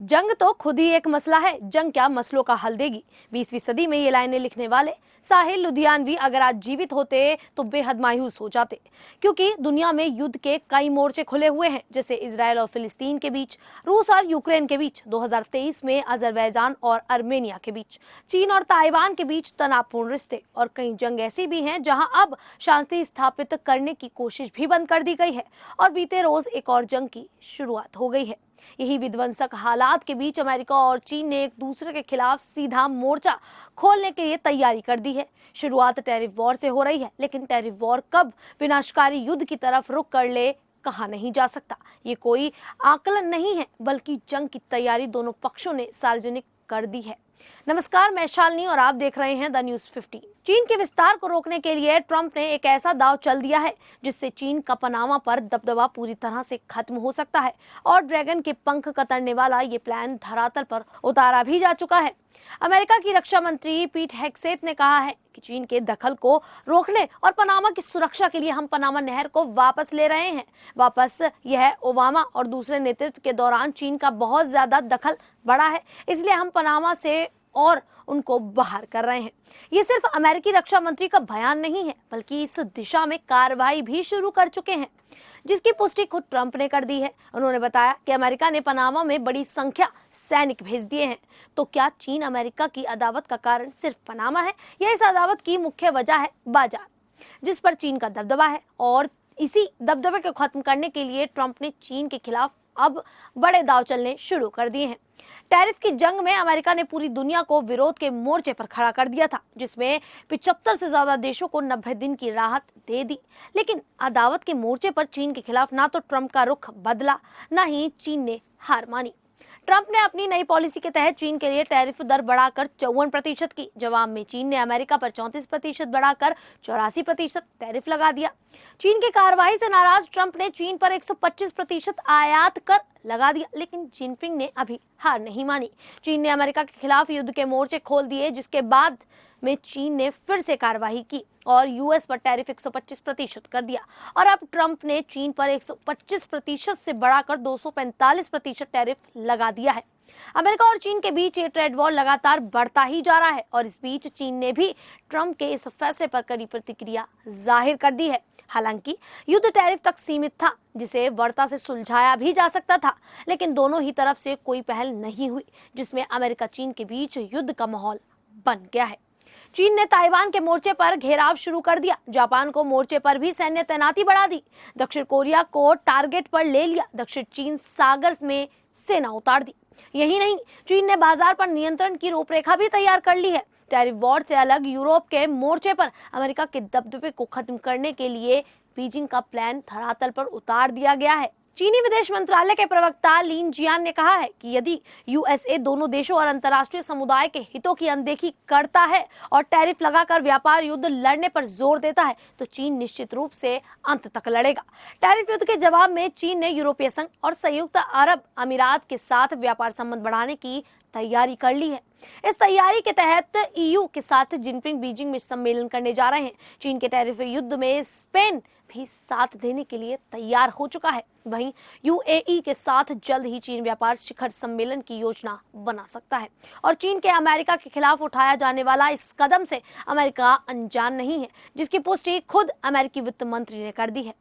जंग तो खुद ही एक मसला है, जंग क्या मसलों का हल देगी। 20वीं सदी में ये लाइनें लिखने वाले साहिल लुधियानवी अगर आज जीवित होते तो बेहद मायूस हो जाते, क्योंकि दुनिया में युद्ध के कई मोर्चे खुले हुए हैं, जैसे इजराइल और फिलिस्तीन के बीच, रूस और यूक्रेन के बीच, 2023 में अजरबैजान और आर्मेनिया के बीच, चीन और ताइवान के बीच तनावपूर्ण रिश्ते, और कई जंग ऐसी भी हैं जहां अब शांति स्थापित करने की कोशिश भी बंद कर दी गई है और बीते रोज एक और जंग की शुरुआत हो गई है। यही विध्वंसक हालात के बीच अमेरिका और चीन ने एक दूसरे के खिलाफ सीधा मोर्चा खोलने के लिए तैयारी कर दी है। शुरुआत टैरिफ वॉर से हो रही है, लेकिन टैरिफ वॉर कब विनाशकारी युद्ध की तरफ रुख कर ले कहा नहीं जा सकता। ये कोई आकलन नहीं है, बल्कि जंग की तैयारी दोनों पक्षों ने सार्वजनिक कर दी है। नमस्कार, मैं शालिनी और आप देख रहे हैं द न्यूज़ 15। चीन के विस्तार को रोकने के लिए ट्रंप ने एक ऐसा दांव चल दिया है जिससे चीन का पनामा पर दबदबा पूरी तरह से खत्म हो सकता है और ड्रैगन के पंख कतरने वाला ये प्लान धरातल पर उतारा भी जा चुका है। अमेरिका की रक्षा मंत्री पीट हेग्सेथ ने कहा है कि चीन के दखल को रोकने और पनामा की सुरक्षा के लिए हम पनामा नहर को वापस ले रहे हैं। वापस यह ओबामा और दूसरे नेतृत्व के दौरान चीन का बहुत ज्यादा दखल बढ़ा है, इसलिए हम पनामा से और उनको बाहर कर रहे हैं। ये सिर्फ अमेरिकी रक्षा मंत्री का बयान नहीं है, बल्कि इस दिशा में कार्रवाई भी शुरू कर चुके हैं, जिसकी पुष्टि खुद ट्रंप ने कर दी है। उन्होंने बताया कि अमेरिका ने पनामा में बड़ी संख्या सैनिक भेज दिए हैं। तो क्या चीन अमेरिका की अदावत का कारण सिर्फ पनामा है, या इस अदावत की मुख्य वजह है बाजार, जिस पर चीन का दबदबा है? और इसी दबदबे को खत्म करने के लिए ट्रंप ने चीन के खिलाफ अब बड़े दांव चलने शुरू कर दिए हैं। टैरिफ की जंग में अमेरिका ने पूरी दुनिया को विरोध के मोर्चे पर खड़ा कर दिया था, जिसमें 75 से ज्यादा देशों को 90 दिन की राहत दे दी। लेकिन अदावत के मोर्चे पर चीन के खिलाफ ना तो ट्रंप का रुख बदला, ना ही चीन ने हार मानी। ट्रंप ने अपनी नई पॉलिसी के तहत चीन के लिए टैरिफ दर बढ़ाकर 54% की। जवाब में चीन ने अमेरिका पर 34% बढ़ाकर 84% टैरिफ लगा दिया। चीन की कार्रवाई से नाराज ट्रंप ने चीन पर 125% आयात कर लगा दिया, लेकिन जिनपिंग ने अभी हार नहीं मानी। चीन ने अमेरिका के खिलाफ युद्ध के मोर्चे खोल दिए, जिसके बाद में चीन ने फिर से कार्रवाई की और यूएस पर टैरिफ 125% कर दिया, और अब ट्रंप ने चीन पर 125% से बढ़ाकर 245% टैरिफ लगा दिया है। अमेरिका और चीन के बीच ये ट्रेड वॉर लगातार बढ़ता ही जा रहा है, और इस बीच चीन ने भी ट्रंप के इस फैसले पर कड़ी प्रतिक्रिया जाहिर कर दी है। हालांकि युद्ध टैरिफ तक सीमित था, जिसे वार्ता से सुलझाया भी जा सकता था, लेकिन दोनों ही तरफ से कोई पहल नहीं हुई, जिसमें अमेरिका चीन के बीच युद्ध का माहौल बन गया है। चीन ने ताइवान के मोर्चे पर घेराव शुरू कर दिया, जापान को मोर्चे पर भी सैन्य तैनाती बढ़ा दी, दक्षिण कोरिया को टारगेट पर ले लिया, दक्षिण चीन सागर में सेना उतार दी। यही नहीं, चीन ने बाजार पर नियंत्रण की रूपरेखा भी तैयार कर ली है। टैरिफ वॉर से अलग यूरोप के मोर्चे पर अमेरिका के दबदबे को खत्म करने के लिए बीजिंग का प्लान धरातल पर उतार दिया गया है। चीनी विदेश मंत्रालय के प्रवक्ता लिन जियान ने कहा है कि यदि यूएसए दोनों देशों और अंतर्राष्ट्रीय समुदाय के हितों की अनदेखी करता है और टैरिफ लगाकर व्यापार युद्ध लड़ने पर जोर देता है, तो चीन निश्चित रूप से अंत तक लड़ेगा। टैरिफ युद्ध के जवाब में चीन ने यूरोपीय संघ और संयुक्त अरब अमीरात के साथ व्यापार संबंध बढ़ाने की तैयारी कर ली है। इस तैयारी के तहत ईयू के साथ जिनपिंग बीजिंग में सम्मेलन करने जा रहे हैं। चीन के टैरिफ युद्ध में स्पेन भी साथ देने के लिए तैयार हो चुका है। वहीं यूएई के साथ जल्द ही चीन व्यापार शिखर सम्मेलन की योजना बना सकता है, और चीन के अमेरिका के खिलाफ उठाया जाने वाला इस कदम से अमेरिका अनजान नहीं है, जिसकी पुष्टि खुद अमेरिकी वित्त मंत्री ने कर दी है।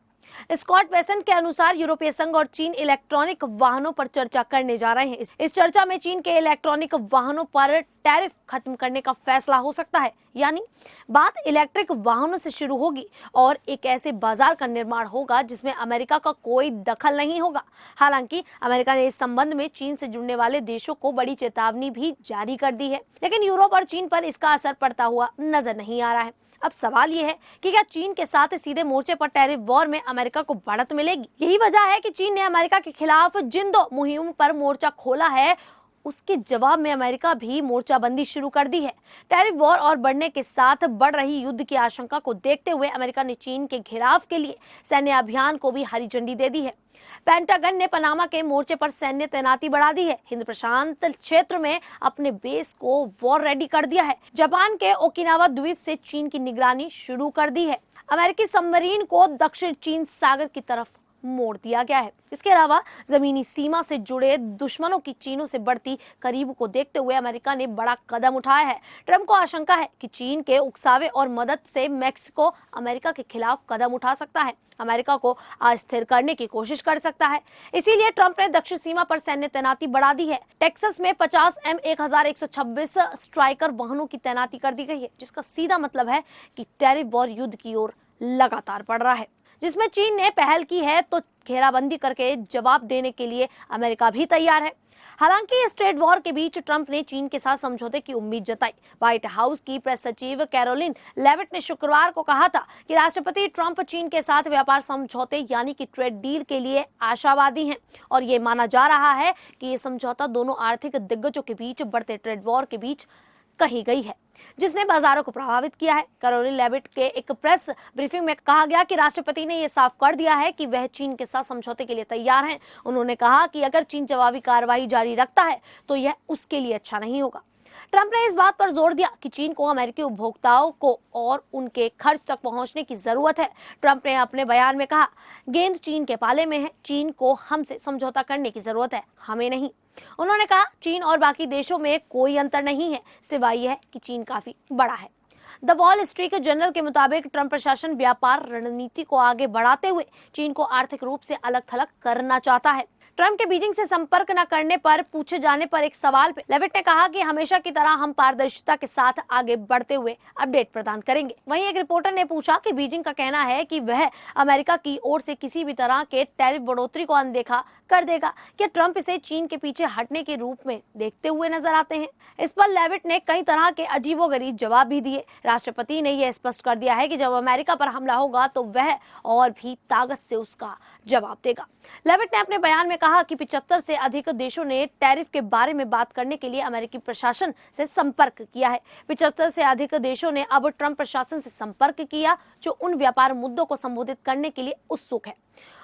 स्कॉट बेसेंट के अनुसार यूरोपीय संघ और चीन इलेक्ट्रॉनिक वाहनों पर चर्चा करने जा रहे हैं। इस चर्चा में चीन के इलेक्ट्रॉनिक वाहनों पर टैरिफ खत्म करने का फैसला हो सकता है, यानी बात इलेक्ट्रिक वाहनों से शुरू होगी और एक ऐसे बाजार का निर्माण होगा जिसमें अमेरिका का कोई दखल नहीं होगा। हालांकि अमेरिका ने इस संबंध में चीन से जुड़ने वाले देशों को बड़ी चेतावनी भी जारी कर दी है, लेकिन यूरोप और चीन पर इसका असर पड़ता हुआ नजर नहीं आ रहा है। अब सवाल ये है कि क्या चीन के साथ सीधे मोर्चे पर टैरिफ वॉर में अमेरिका को बढ़त मिलेगी? यही वजह है कि चीन ने अमेरिका के खिलाफ जिन दो मुहिम पर मोर्चा खोला है, उसके जवाब में अमेरिका भी मोर्चाबंदी शुरू कर दी है। टैरिफ वॉर और बढ़ने के साथ बढ़ रही युद्ध की आशंका को देखते हुए अमेरिका ने चीन के घेराव के लिए सैन्य अभियान को भी हरी झंडी दे दी है। पेंटागन ने पनामा के मोर्चे पर सैन्य तैनाती बढ़ा दी है। हिंद प्रशांत क्षेत्र में अपने बेस को वॉर रेडी कर दिया है। जापान के ओकिनावा द्वीप से चीन की निगरानी शुरू कर दी है। अमेरिकी सबमरीन को दक्षिण चीन सागर की तरफ मोड़ दिया गया है। इसके अलावा जमीनी सीमा से जुड़े दुश्मनों की चीनों से बढ़ती करीब को देखते हुए अमेरिका ने बड़ा कदम उठाया है। ट्रंप को आशंका है कि चीन के उकसावे और मदद से मैक्सिको अमेरिका के खिलाफ कदम उठा सकता है, अमेरिका को अस्थिर करने की कोशिश कर सकता है। इसीलिए ट्रंप ने दक्षिण सीमा पर सैन्य तैनाती बढ़ा दी है। टेक्सास में 50 M1126 स्ट्राइकर वाहनों की तैनाती कर दी गई है, जिसका सीधा मतलब है कि टैरिफ वॉर युद्ध की ओर लगातार बढ़ रहा है, जिसमें चीन ने पहल की है तो घेराबंदी करके जवाब देने के लिए अमेरिका भी तैयार है। हालांकि इस ट्रेड वॉर के बीच ट्रंप ने चीन के साथ समझौते की उम्मीद जताई। व्हाइट हाउस की प्रेस सचिव कैरोलिन लेविट ने शुक्रवार को कहा था कि राष्ट्रपति ट्रंप चीन के साथ व्यापार समझौते यानी कि ट्रेड डील के लिए आशावादी हैं और ये माना जा रहा है कि ये समझौता दोनों आर्थिक दिग्गजों के बीच बढ़ते ट्रेड वॉर के बीच कही गई है, जिसने बाजारों को प्रभावित किया है। कैरोलिन लेविट के एक प्रेस ब्रीफिंग में कहा गया कि राष्ट्रपति ने यह साफ कर दिया है कि वह चीन के साथ समझौते के लिए तैयार हैं। उन्होंने कहा कि अगर चीन जवाबी कार्रवाई जारी रखता है तो यह उसके लिए अच्छा नहीं होगा। ट्रंप ने इस बात पर जोर दिया कि चीन को अमेरिकी उपभोक्ताओं को और उनके खर्च तक पहुंचने की जरूरत है। ट्रंप ने अपने बयान में कहा, गेंद चीन के पाले में है, चीन को हमसे समझौता करने की जरूरत है, हमें नहीं। उन्होंने कहा, चीन और बाकी देशों में कोई अंतर नहीं है, सिवाय यह कि चीन काफी बड़ा है। द वॉल स्ट्रीट जर्नल के मुताबिक ट्रंप प्रशासन व्यापार रणनीति को आगे बढ़ाते हुए चीन को आर्थिक रूप से अलग थलग करना चाहता है। ट्रंप के बीजिंग से संपर्क न करने पर पूछे जाने पर एक सवाल पे लेविट ने कहा कि हमेशा की तरह हम पारदर्शिता के साथ आगे बढ़ते हुए अपडेट प्रदान करेंगे। वहीं एक रिपोर्टर ने पूछा कि बीजिंग का कहना है कि वह अमेरिका की ओर से किसी भी तरह के टैरिफ बढ़ोतरी को अनदेखा कर देगा। क्या ट्रंप इसे चीन के पीछे हटने के रूप में देखते हुए नजर आते हैं? इस पर लेविट ने कई तरह के अजीबोगरीब जवाब भी दिए। राष्ट्रपति ने यह स्पष्ट कर दिया है कि जब अमेरिका पर हमला होगा तो वह और भी ताकत से उसका जवाब देगा। लेविट ने अपने बयान में कहा कि 75 से अधिक देशों ने टैरिफ के बारे में बात करने के लिए अमेरिकी प्रशासन से संपर्क किया है। 75 से अधिक देशों ने अब ट्रंप प्रशासन से संपर्क किया जो उन व्यापार मुद्दों को संबोधित करने के लिए उत्सुक है।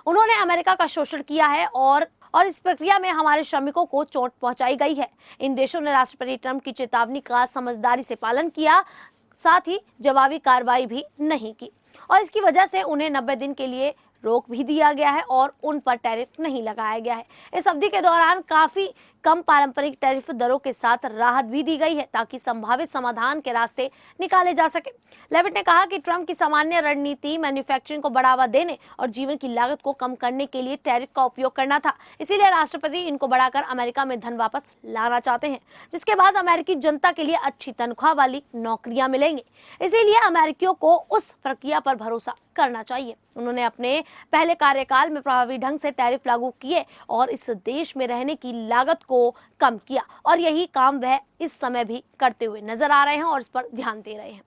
उन्होंने अमेरिका का शोषण किया है और इस प्रक्रिया में हमारे श्रमिकों को चोट पहुंचाई गई है। इन देशों ने राष्ट्रपति ट्रंप की चेतावनी का समझदारी से पालन किया, साथ ही जवाबी कार्रवाई भी नहीं की और इसकी वजह से उन्हें 90 दिन के लिए रोक भी दिया गया है और उन पर टैरिफ नहीं लगाया गया है। इस अवधि के दौरान काफी कम पारंपरिक टैरिफ दरों के साथ राहत भी दी गई है ताकि संभावित समाधान के रास्ते निकाले जा सके। लेविट ने कहा कि ट्रंप की सामान्य रणनीति मैन्युफैक्चरिंग को बढ़ावा देने और जीवन की लागत को कम करने के लिए टैरिफ का उपयोग करना था। इसीलिए राष्ट्रपति इनको बढ़ाकर अमेरिका में धन वापस लाना चाहते हैं, जिसके बाद अमेरिकी जनता के लिए अच्छी तनख्वाह वाली नौकरियां मिलेंगी। इसीलिए अमेरिकियों को उस प्रक्रिया पर भरोसा करना चाहिए। उन्होंने अपने पहले कार्यकाल में प्रभावी ढंग से टैरिफ लागू किए और इस देश में रहने की लागत को कम किया और यही काम वह इस समय भी करते हुए नजर आ रहे हैं और इस पर ध्यान दे रहे हैं।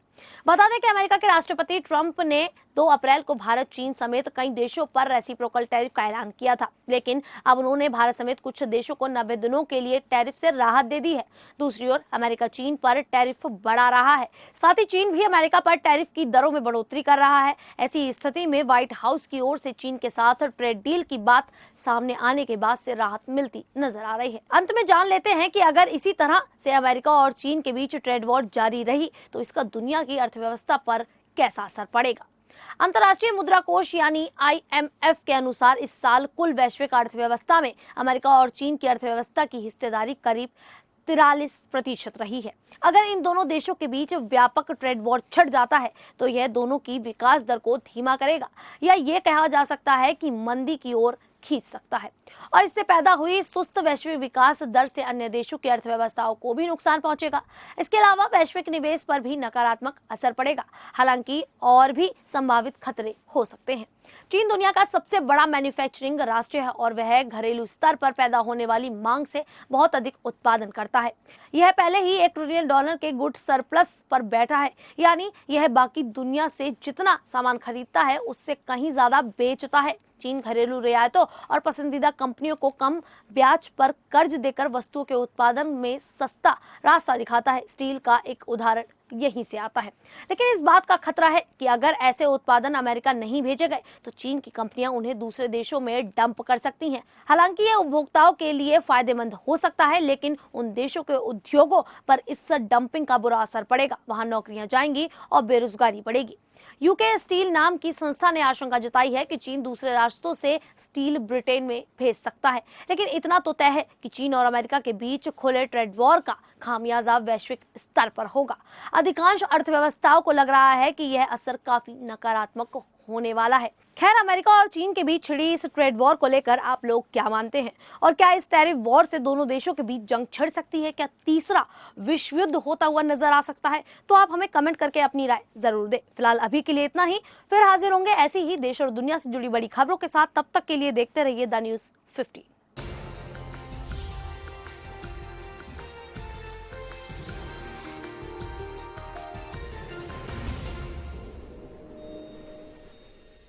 बता दें कि अमेरिका के राष्ट्रपति ट्रंप ने 2 अप्रैल को भारत, चीन समेत कई देशों पर रेसिप्रोकल टैरिफ का ऐलान किया था, लेकिन अब उन्होंने भारत समेत कुछ देशों को 90 दिनों के लिए टैरिफ से राहत दे दी है। दूसरी ओर अमेरिका चीन पर टैरिफ बढ़ा रहा है, साथ ही चीन भी अमेरिका पर टैरिफ की दरों में बढ़ोतरी कर रहा है। ऐसी स्थिति में व्हाइट हाउस की ओर से चीन के साथ ट्रेड डील की बात सामने आने के बाद से राहत मिलती नजर आ रही है। अंत में जान लेते हैं कि अगर इसी तरह से अमेरिका और चीन के बीच ट्रेड वॉर जारी रही तो इसका दुनिया की अर्थव्यवस्था पर कैसा असर पड़ेगा। अंतर्राष्ट्रीय मुद्रा कोष यानी IMF के अनुसार इस साल कुल वैश्विक अर्थव्यवस्था में अमेरिका और चीन की अर्थव्यवस्था की हिस्सेदारी करीब 43% रही है। अगर इन दोनों देशों के बीच व्यापक ट्रेड वॉर छिड़ जाता है तो यह दोनों की विकास दर को धीमा करेगा या ये कहा जा सकता है कि मंदी की ओर खींच सकता है और इससे पैदा हुई सुस्त वैश्विक विकास दर से अन्य देशों की अर्थव्यवस्थाओं को भी नुकसान पहुंचेगा। इसके अलावा वैश्विक निवेश पर भी नकारात्मक असर पड़ेगा। हालांकि और भी संभावित खतरे हो सकते हैं। चीन दुनिया का सबसे बड़ा मैन्युफैक्चरिंग राष्ट्र है और वह घरेलू स्तर पर पैदा होने वाली मांग से बहुत अधिक उत्पादन करता है। यह पहले ही $1 ट्रिलियन के गुड सरप्लस पर बैठा है, यानी यह बाकी दुनिया से जितना सामान खरीदता है उससे कहीं ज्यादा बेचता है। चीन घरेलू रियायतों और पसंदीदा कंपनियों को कम ब्याज पर कर्ज देकर वस्तुओं के उत्पादन में सस्ता रास्ता दिखाता है। स्टील का एक उदाहरण यहीं से आता है। लेकिन इस बात का खतरा है कि अगर ऐसे उत्पादन अमेरिका नहीं भेजे गए तो चीन की कंपनियां उन्हें दूसरे देशों में डंप कर सकती हैं। हालांकि यह उपभोक्ताओं के लिए फायदेमंद हो सकता है, लेकिन उन देशों के उद्योगों पर इस डंपिंग का बुरा असर पड़ेगा। वहां नौकरियां जाएंगी और बेरोजगारी बढ़ेगी। यूके स्टील नाम की संस्था ने आशंका जताई है कि चीन दूसरे रास्तों से स्टील ब्रिटेन में भेज सकता है, लेकिन इतना तो तय है कि चीन और अमेरिका के बीच खुले ट्रेड वॉर का खामियाजा वैश्विक स्तर पर होगा। अधिकांश अर्थव्यवस्थाओं को लग रहा है कि यह असर काफी नकारात्मक होने वाला है। खैर, अमेरिका और चीन के बीच छिड़ी इस ट्रेड वॉर को लेकर आप लोग क्या मानते हैं, और क्या इस टैरिफ वॉर से दोनों देशों के बीच जंग छिड़ सकती है? क्या तीसरा विश्व युद्ध होता हुआ नजर आ सकता है? तो आप हमें कमेंट करके अपनी राय जरूर दें। फिलहाल अभी के लिए इतना ही, फिर हाजिर होंगे ऐसी ही देश और दुनिया से जुड़ी बड़ी खबरों के साथ। तब तक के लिए देखते रहिए द न्यूज़ 15।